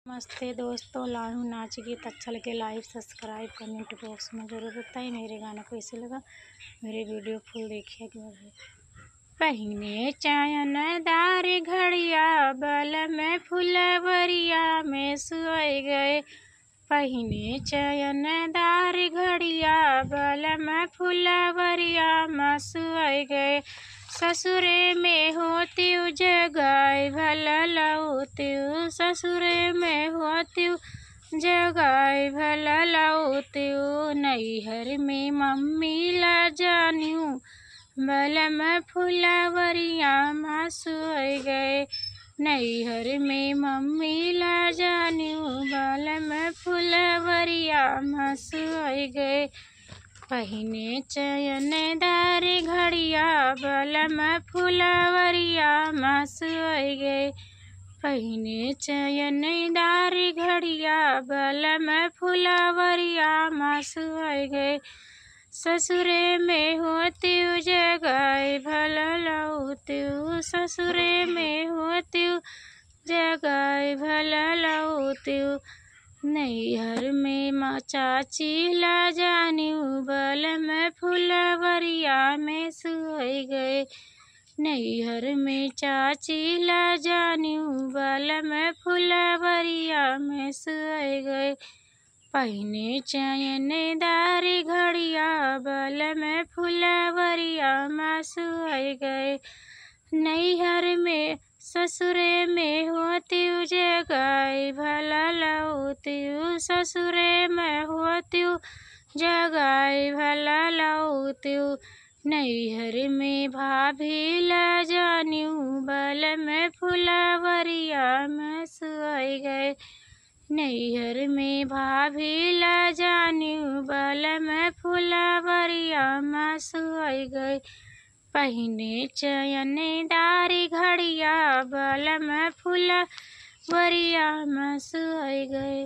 नमस्ते दोस्तों, लाडू नाच गीत अच्छा लगे लाइक सब्सक्राइब कमेंट बॉक्स में ज़रूर बताइए। मेरे गाना को कैसे लगा, मेरे वीडियो फुल देखिए एक बार। पहिने चयनदार घड़िया बल में फुलवरिया में सोए गए। पहिने चयनदार घड़िया बल में फुलवरिया में सोए गए। ससुरे में होती जगाए भला लाउती, ससुरे में होती जगाए भला लाउती। नैहर में मम्मी ला जानियो बल में फुलवरिया में सोए गए। नैहर में मम्मी ला जानियो बल में फुलवरिया में सोए गए। पहिने चयनदार घड़िया बल में फुलवरिया में सोए गए। पहिने चयनदार घड़िया बल में फुलवरिया में सोए गए। ससुरे में होती जगाए भला लाउती, ससुरे में होती जगाए भला लाउती। नैहर में माँ चाची ला जानियो बल में फुलवरिया में सोए गए। नैहर में चाची ला जानियो बल में फुलवरिया में सोए गए। पहिने चयनदार घड़िया बल में फुलवरिया में सोए गए। नैहर में ससुरे में होती जगाए भला लाउती, ससुरे में होती जगाए भला लाउती। नैहर में भाभी ला जानियो बल में फुलवरिया में सोए गए। नैहर में भाभी ला जानियो बल में फुलवरिया में सोए गए। पहिने चयनदार घड़िया बल में फुलवरिया में सोए गए।